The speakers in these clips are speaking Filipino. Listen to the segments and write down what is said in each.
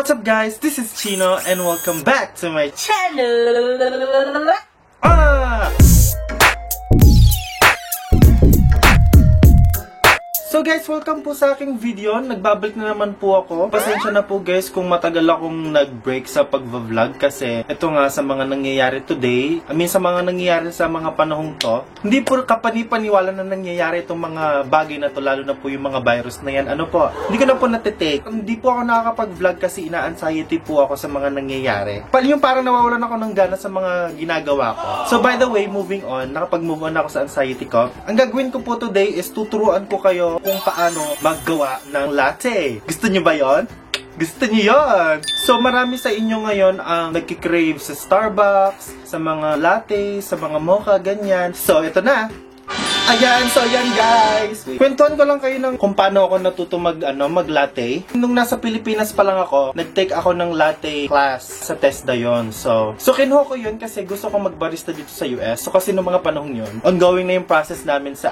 What's up guys, this is Chino and welcome back to my channel. So guys, welcome po sa aking video. Nagbabalik na naman po ako. Pasensya na po guys kung matagal akong nag-break sa pag-vlog kasi ito nga sa mga nangyayari today, sa mga nangyayari sa mga panahong to, hindi po kapani-paniwala na nangyayari itong mga bagay na to, lalo na po yung mga virus na yan. Ano po, hindi ko na po natitake. Hindi po ako nakakapag-vlog kasi ina-anxiety po ako sa mga nangyayari. Yung parang nawawalan ako ng gana sa mga ginagawa ko. So by the way, moving on, nakapag-move on ako sa anxiety ko. Ang gagawin ko po today is tuturuan ko kayo kung paano maggawa ng latte. Gusto niyo ba yon? Gusto niyo yon? So marami sa inyo ngayon ang nagki-crave sa Starbucks, sa mga latte, sa mga mocha, ganyan. So ito na. Ayan, so ayan guys. Kwentuhan ko lang kayo ng kung paano ako natuto mag-latte. Nung nasa Pilipinas pa lang ako, nag-take ako ng latte class sa TESDA yon. So kinuha ko yun kasi gusto ko magbarista dito sa US. So kasi nung mga panahon yun, ongoing na yung process namin sa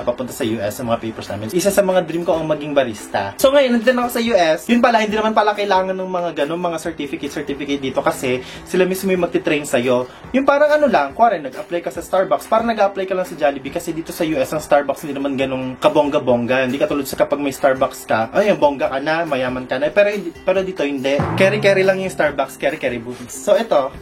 papunta sa US, sa mga papers namin. Isa sa mga dream ko ang maging barista. So ngayon, nandito ako sa US. Yun pala, hindi naman pala kailangan ng mga certificate dito kasi sila mismo yung magti-train sa'yo. Yung parang kuwari, nag-apply ka sa Starbucks, parang nag-apply ka lang sa Jollibee kasi dito sa US, ang Starbucks hindi naman ganong kabongga-bongga. Hindi katulad sa kapag may Starbucks ka, bongga ka na, mayaman ka na. Pero dito hindi. Carry lang yung Starbucks, carry boobies. So ito.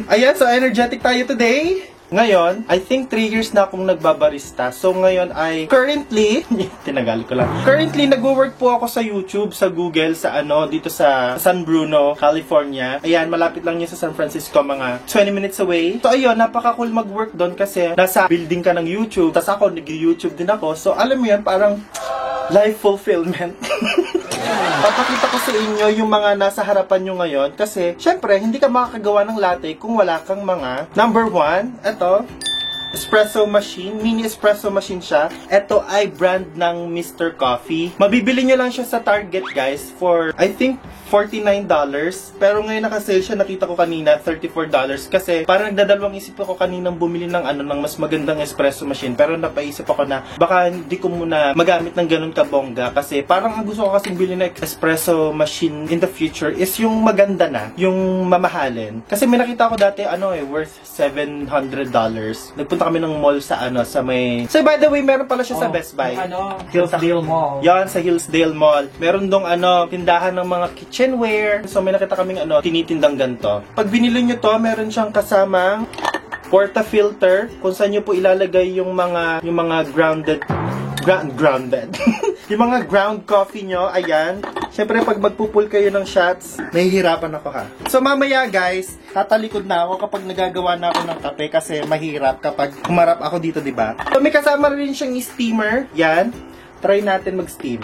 Ayan, so energetic tayo today. Ngayon, I think 3 years na akong nagbabarista. So ngayon ay currently, tinagal ko lang. Currently, nagwo-work po ako sa YouTube, sa Google, dito sa San Bruno, California. Ayan, malapit lang yun sa San Francisco, mga 20 minutes away. So ayun, napaka-cool mag-work doon kasi nasa building ka ng YouTube. Tapos ako, nag-YouTube din ako. So alam mo yan, parang life fulfillment. Papakita ko sa inyo yung mga nasa harapan nyo ngayon kasi syempre hindi ka makakagawa ng latte kung wala kang mga number 1, ito espresso machine, mini espresso machine siya. Ito ay brand ng Mr. Coffee. Mabibili nyo lang siya sa Target guys for I think $49. Pero ngayon naka-sale siya, nakita ko kanina $34 kasi parang nagdadalawang isip ako kaninang bumili ng ng mas magandang espresso machine. Pero napaisip ako na baka hindi ko muna magamit ng ganun kabongga kasi parang ang gusto ko kasing bilhin na espresso machine in the future is yung maganda na, yung mamahalin. Kasi may nakita ko dati worth $700. Nagpunta kami ng mall sa may... So by the way, meron pala siya sa Best Buy. Hillsdale Mall. Yan, sa Hillsdale Mall. Meron dong tindahan ng mga kitchenware. So may nakita kaming tinitindang ganito. Pag binili nyo to, meron siyang kasamang portafilter kung saan nyo po ilalagay yung mga grounded yung mga ground coffee nyo. Ayan. Siyempre, pag magpupul kayo ng shots, nahihirapan ako ha. So, mamaya guys, tatalikod na ako kapag nagagawa na ako ng kape kasi mahirap kapag humarap ako dito, diba? So, may kasama rin siyang steamer. Yan. Try natin mag-steam.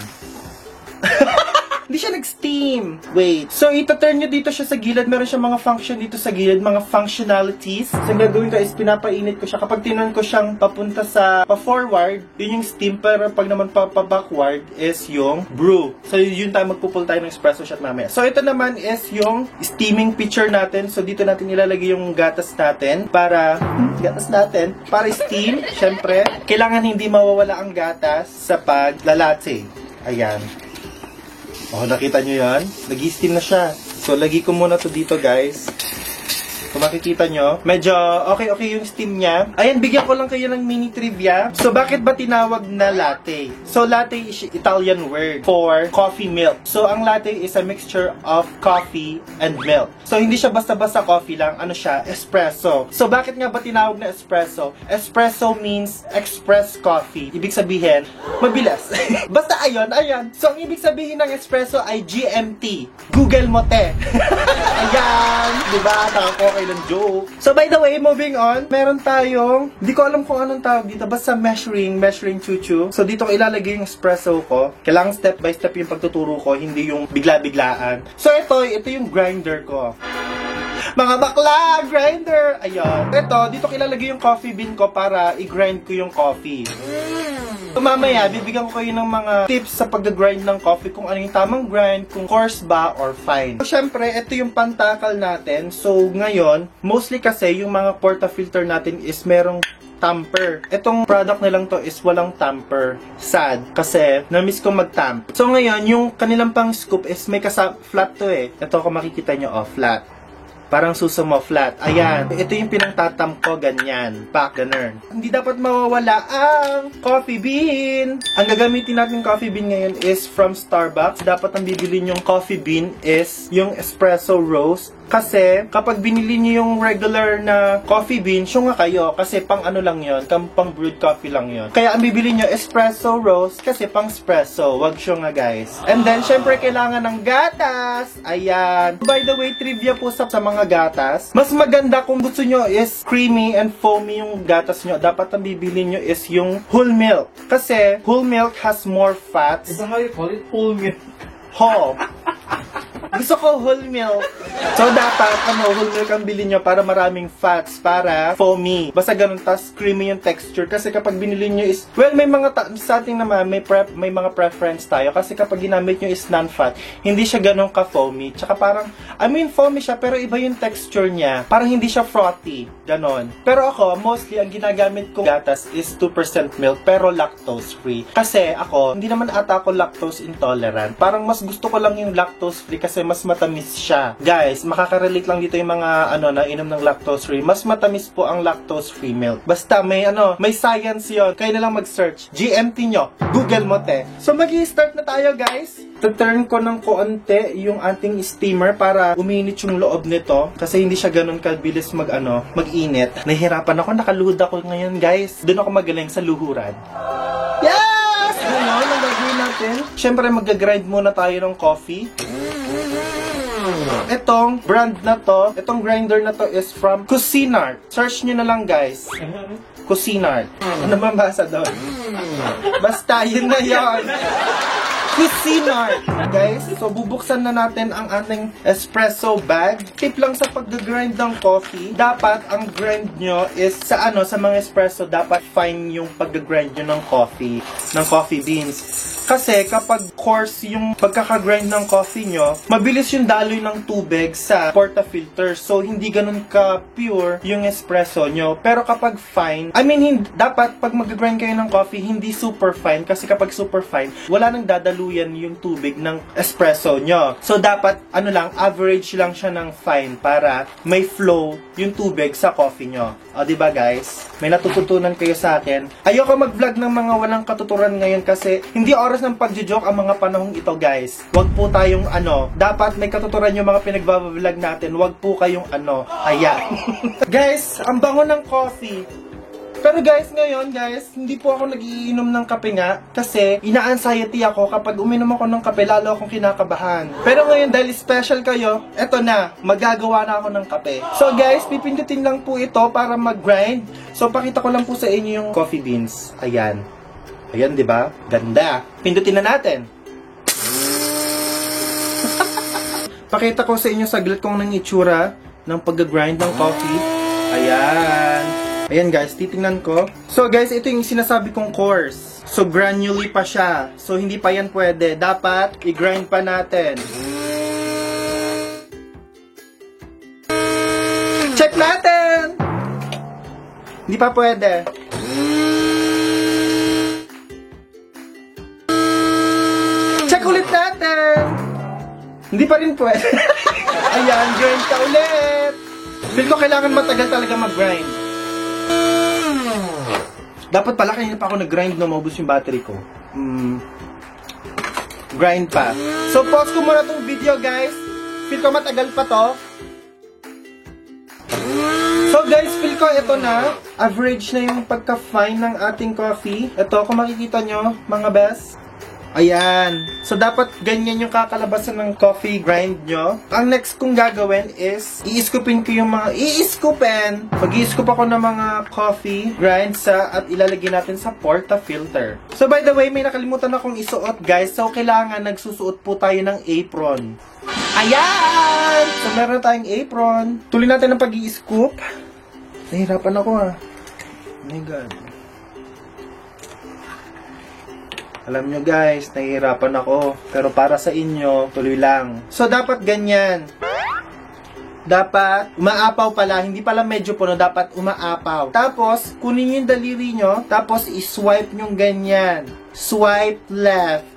Hindi siya nag-steam. Wait. So, ito-turn nyo dito siya sa gilid. Meron siya mga function dito sa gilid, mga functionalities. So, ang gagawin ko is pinapainit ko siya. Kapag tinurn ko siyang papunta sa pa-forward, yun yung steam. Pero pag naman pa-backward is yung brew. So, yun tayo magpupul tayo ng espresso shot mamaya. So, ito naman is yung steaming pitcher natin. So, dito natin ilalagay yung gatas natin para steam. Siyempre, kailangan hindi mawawala ang gatas sa paglalate. Ayan. Nakita nyo yan? Nag-steam na siya. So, lagi ko muna to dito, guys. Kung makikita nyo, medyo okay yung steam niya. Ayan, bigyan ko lang kayo ng mini trivia. So, bakit ba tinawag na latte? So, latte is Italian word for coffee milk. So, ang latte is a mixture of coffee and milk. So, hindi siya basta-basta coffee lang. Siya? Espresso. So, bakit nga ba tinawag na espresso? Espresso means express coffee. Ibig sabihin, mabilis. Basta ayan. So, ang ibig sabihin ng espresso ay GMT. Google mo, te. Ayan. Diba? Okay lang joke. So, by the way, moving on, meron tayong, hindi ko alam kung anong tawag dito, basta measuring chuchu. So, dito ko ilalagay yung espresso ko. Kailangan step by step yung pagtuturo ko, hindi yung bigla-biglaan. So, ito yung grinder ko. Mga bakla! Grinder! Ayan. Ito, dito ko ilalagay yung coffee bean ko para i-grind ko yung coffee. So, mamaya, bibigyan ko kayo ng mga tips sa pag-grind ng coffee, kung ano yung tamang grind, kung coarse ba or fine. So, syempre, ito yung pantakal natin. So, ngayon, mostly kasi yung mga portafilter natin is merong tamper. Itong product nilang to is walang tamper. Sad. Kasi, na-miss ko mag-tamp. So, ngayon, yung kanilang pang scoop is may flat to eh. Ito, kung makikita nyo, oh, flat. Parang suso mo, flat. Ayan. Ito yung pinangtatam ko, ganyan. Pack, ganun. Hindi dapat mawawala ang coffee bean. Ang gagamitin natin coffee bean ngayon is from Starbucks. Dapat ang bibili nyong coffee bean is yung espresso roast. Kasi, kapag binili niyo yung regular na coffee bean, syunga kayo. Kasi pang ano lang yon, pang brewed coffee lang yon. Kaya ang bibili niyo espresso roast kasi pang espresso. Wag syunga, guys. And then, syempre, kailangan ng gatas. Ayan. By the way, trivia po sa mga gatas. Mas maganda kung gusto nyo is creamy and foamy yung gatas nyo. Dapat ang bibili nyo is yung whole milk. Kasi, whole milk has more fats. Is that how you call it? Whole milk? Whole. Gusto ko whole milk. So, dapat, whole milk ang bilhin nyo para maraming fats, para foamy. Basta ganun, tas creamy yung texture. Kasi kapag binili nyo is, well, may mga, sa ating naman, may mga preference tayo. Kasi kapag ginamit nyo is non-fat, hindi siya ganun ka-foamy. Tsaka parang, foamy siya, pero iba yung texture niya. Parang hindi siya frothy. Ganon. Pero ako, mostly, ang ginagamit kong gatas is 2% milk, pero lactose-free. Kasi ako, hindi naman ata ako lactose intolerant. Parang mas gusto ko lang yung lactose-free kasi mas matamis siya. Guys, makaka-relate lang dito yung mga na inom ng lactose-free. Mas matamis po ang lactose-free milk. Basta may science yon. Kayo na lang mag-search. GMT nyo. Google mo te. So magi-start na tayo, guys. Turn ko ng konti yung ating steamer para uminit yung loob nito kasi hindi siya ganun kabilis mag-init. Nahihirapan ako, nakaluhod ako ngayon, guys. Doon ako magaling sa luhuran. Yes! Ngayon, ang gagawin natin, syempre mag-grind muna tayo ng coffee. Itong brand na to, itong grinder na to is from Cuisinart. Search nyo na lang, guys. Cuisinart. Ano mabasa doon? Basta, yun na yun. Cuisinart. Guys, so bubuksan na natin ang ating espresso bag. Tip lang sa pag-grind ng coffee, dapat ang grind nyo is sa mga espresso, dapat fine yung pag-grind nyo ng coffee beans. Kasi kapag coarse yung pagkakagrind ng coffee nyo, mabilis yung daloy ng tubig sa portafilter. So, hindi ganun ka-pure yung espresso nyo. Pero kapag fine, dapat pag mag-grind kayo ng coffee, hindi super fine. Kasi kapag super fine, wala nang dadaluyan yung tubig ng espresso nyo. So, dapat, average lang siya ng fine para may flow yung tubig sa coffee nyo. O, diba guys? May natututunan kayo sa akin. Ayoko mag-vlog ng mga walang katuturan ngayon kasi hindi oras ng pagjo-joke ang mga panahong ito, guys. Wag po tayong dapat may katuturan yung mga pinagbablog natin. Wag po kayong Guys, ang bango ng coffee. Pero guys, ngayon, hindi po ako nagiinom ng kape nga kasi ina-anxiety ako kapag uminom ako ng kape, lalo akong kinakabahan. Pero ngayon, dahil special kayo, eto na, magagawa na ako ng kape. So guys, pipindutin lang po ito para mag-grind. So pakita ko lang po sa inyo yung coffee beans. Ayan. Ayan, di ba? Ganda. Pindutin na natin. Pakita ko sa inyo saglit kung nang itsura ng pag-grind ng coffee. Ayan. Ayan guys, titingnan ko. So guys, ito yung sinasabi kong coarse. So granular pa siya. So hindi pa yan pwede. Dapat i-grind pa natin. Check natin! Hindi pa pwede. Check ulit natin! Hindi pa rin pwede. Ayan, grind ka ulit! Feel ko kailangan matagal talaga mag-grind. Dapat pala kanina pa ako nag-grind na maubos yung battery ko. Grind pa. So, pause ko muna tong video, guys. Feel ko matagal pa to. So, guys, feel ko ito na. Average na yung pagka-fine ng ating coffee. Ito, kung makikita nyo, mga best. Ayan. So, dapat ganyan yung kakalabasan ng coffee grind nyo. Ang next kong gagawin is, i-scoopin ko yung mga, mag-i-scoop ako ng mga coffee grind at ilalagay natin sa portafilter. So, by the way, may nakalimutan akong isuot, guys. So, kailangan nagsusuot po tayo ng apron. Ayan! So, meron tayong apron. Tuloy natin ang pag-i-scoop. Nahirapan ako, Oh my God. Alam nyo guys, nahihirapan ako. Pero para sa inyo, tuloy lang. So, dapat ganyan. dapat umaapaw pala, hindi pala medyo puno, dapat umaapaw. Tapos, kunin yung daliri nyo, tapos i-swipe nyo ganyan. Swipe left.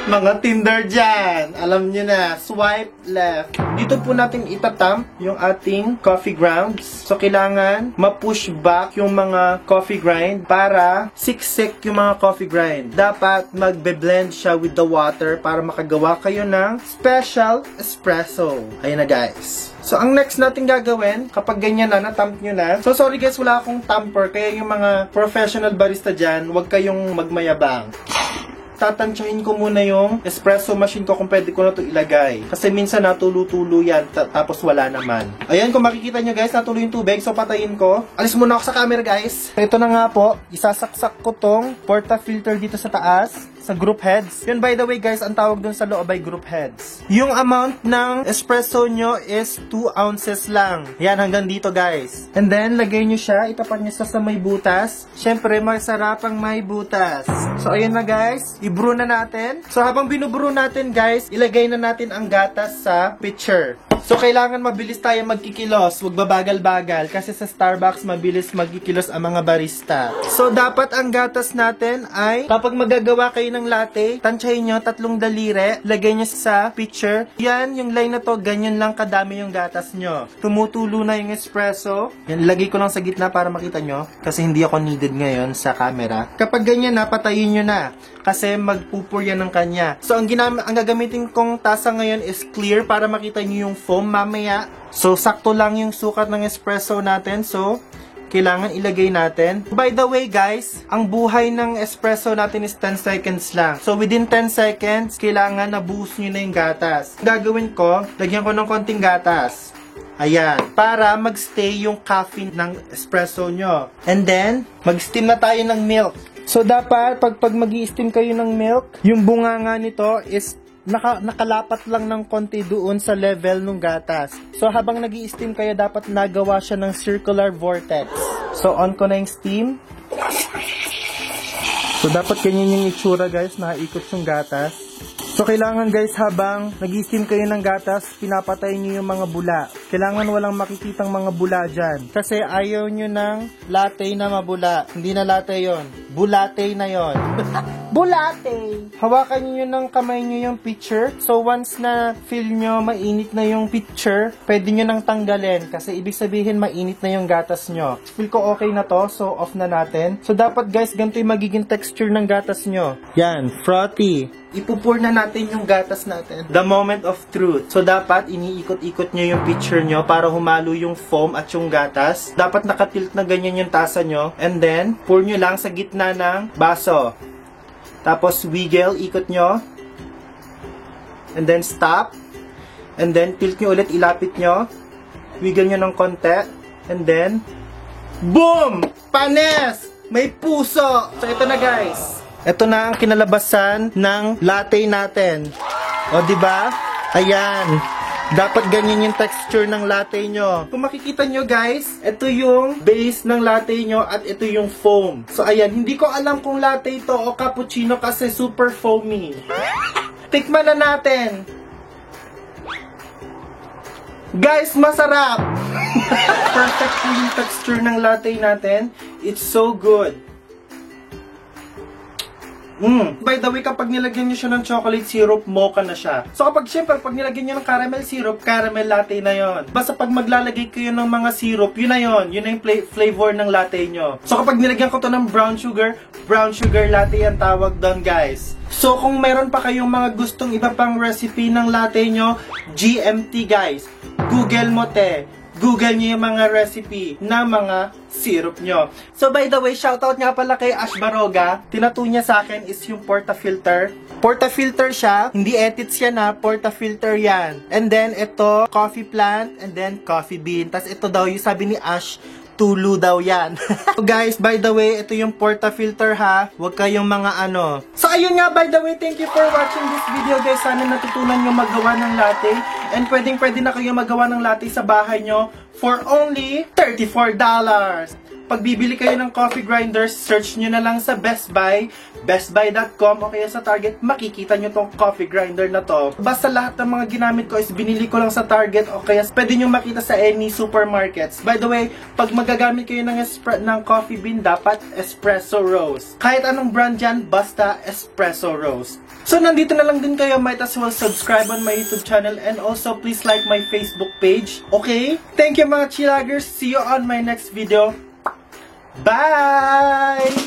Mga Tinder dyan, alam nyo na, swipe left. Dito po natin itatamp yung ating coffee grounds. So, kailangan ma-push back yung mga coffee grind para siksik yung mga coffee grind. Dapat magbe-blend siya with the water para makagawa kayo ng special espresso. Ayun na guys. So, ang next natin gagawin, kapag ganyan na, natamp nyo na. So, sorry guys, wala akong tamper. Kaya yung mga professional barista dyan, huwag kayong magmayabang. Tatansyahin ko muna yung espresso machine ko kung pwede ko na ito ilagay. Kasi minsan natulo-tulo yan, tapos wala naman. Ayan, kung makikita nyo guys, natulo yung tubig. So, patayin ko. Alis muna ako sa camera guys. Ito na nga po, isasaksak ko tong portafilter dito sa taas, sa group heads. Yun, by the way guys, ang tawag dun sa loob ay group heads. Yung amount ng espresso nyo is 2 ounces lang. Yan, hanggang dito guys. And then, lagay nyo siya, itapat nyo sa may butas. Siyempre, masarap ang may butas. So, ayun na guys. I-brew na natin. So, habang binubrew natin guys, ilagay na natin ang gatas sa pitcher. So, kailangan mabilis tayo magkikilos. Huwag babagal-bagal. Kasi sa Starbucks, mabilis magkikilos ang mga barista. So, dapat ang gatas natin ay, kapag magagawa kayo ng latte, tansyahin nyo, 3 daliri, lagay nyo sa pitcher. Yan, yung line na to, ganyan lang kadami yung gatas nyo. Tumutulo na yung espresso. Yan, lagay ko lang sa gitna para makita nyo. Kasi hindi ako needed ngayon sa camera. Kapag ganyan na, patayin nyo na. Kasi magpupur yan ng kanya. So, ang gagamitin kong tasa ngayon is clear para makita nyo yung foam mamaya. So, sakto lang yung sukat ng espresso natin. So, kailangan ilagay natin. By the way guys, ang buhay ng espresso natin is 10 seconds lang. So, within 10 seconds, kailangan na-boost nyo na yung gatas. Gagawin ko, lagyan ko ng konting gatas. Ayan. Para mag-stay yung caffeine ng espresso nyo. And then, mag-steam na tayo ng milk. So, dapat, pag mag-i-steam kayo ng milk, yung bunganga nito is nakalapat lang ng konti doon sa level ng gatas. So, habang nag-i-steam kayo, dapat nagawa siya ng circular vortex. So, on ko na yung steam. So, dapat ganyan yung itsura guys, nakaikot yung gatas. So, kailangan guys, habang nag-i-steam kayo ng gatas, pinapatay nyo yung mga bula. Kailangan walang makikitang mga bula dyan. Kasi ayaw nyo ng latte na mabula. Hindi na latte yon, bulate na yon. Bulate! Hawakan nyo ng kamay nyo yung pitcher. So, once na feel nyo mainit na yung pitcher, pwede nyo nang tanggalin. Kasi ibig sabihin, mainit na yung gatas nyo. Feel ko okay na to, so off na natin. So, dapat guys, ganito yung magiging texture ng gatas nyo. Yan, frothy. Ipupur na natin yung gatas natin. The moment of truth. So, dapat iniikot-ikot nyo yung pitcher nyo para humalo yung foam at yung gatas. Dapat nakatilt na ganyan yung tasa nyo. And then, pour nyo lang sa gitna ng baso. Tapos, wiggle, ikot nyo. And then, stop. And then, tilt nyo ulit, ilapit nyo. Wiggle nyo ng konti. And then, boom! Panes! May puso! So, ito na guys. Ito na ang kinalabasan ng latte natin. O, diba? Ayan. Dapat ganyan yung texture ng latte nyo. Kung makikita nyo guys, ito yung base ng latte nyo at ito yung foam. So ayan, hindi ko alam kung latte ito o cappuccino kasi super foamy. Tikman na natin. Guys, masarap! Perfect yung texture ng latte natin. It's so good. By the way, kapag nilagyan nyo siya ng chocolate syrup, mocha na siya. So kapag syempre, pag nilagyan nyo ng caramel syrup, caramel latte na yon. Basta pag maglalagay kayo ng mga syrup, yun na yon. Yun na yung flavor ng latte nyo. So kapag nilagyan ko to ng brown sugar latte ang tawag doon guys. So kung meron pa kayong mga gustong iba pang recipe ng latte nyo, GMT guys. Google mo te. Google nyo yung mga recipe na mga syrup nyo. So by the way, shoutout nga pala kay Ash Baroga. Tinatoo niya sa akin is yung portafilter. Portafilter siya, hindi edits yan ha, portafilter yan. And then ito, coffee plant, and then coffee bean. Tapos ito daw, yung sabi ni Ash, tulo daw yan. So guys, by the way, ito yung portafilter ha. Huwag kayong mga ano. So ayun nga, by the way, thank you for watching this video guys. Sana natutunan nyo magawa ng latte. And pwede na kayo magawa ng latte sa bahay nyo for only $34. Pag bibili kayo ng coffee grinders, search nyo na lang sa Best Buy, bestbuy.com o kaya sa Target, makikita nyo tong coffee grinder na to. Basta lahat ng mga ginamit ko is binili ko lang sa Target o kaya pwede nyo makita sa any supermarkets. By the way, pag magagamit kayo ng coffee bean, dapat espresso roast. Kahit anong brand yan, basta espresso roast. So nandito na lang din kayo, might as well subscribe on my YouTube channel and also please like my Facebook page. Okay? Thank you mga Chillaggers. See you on my next video. Bye!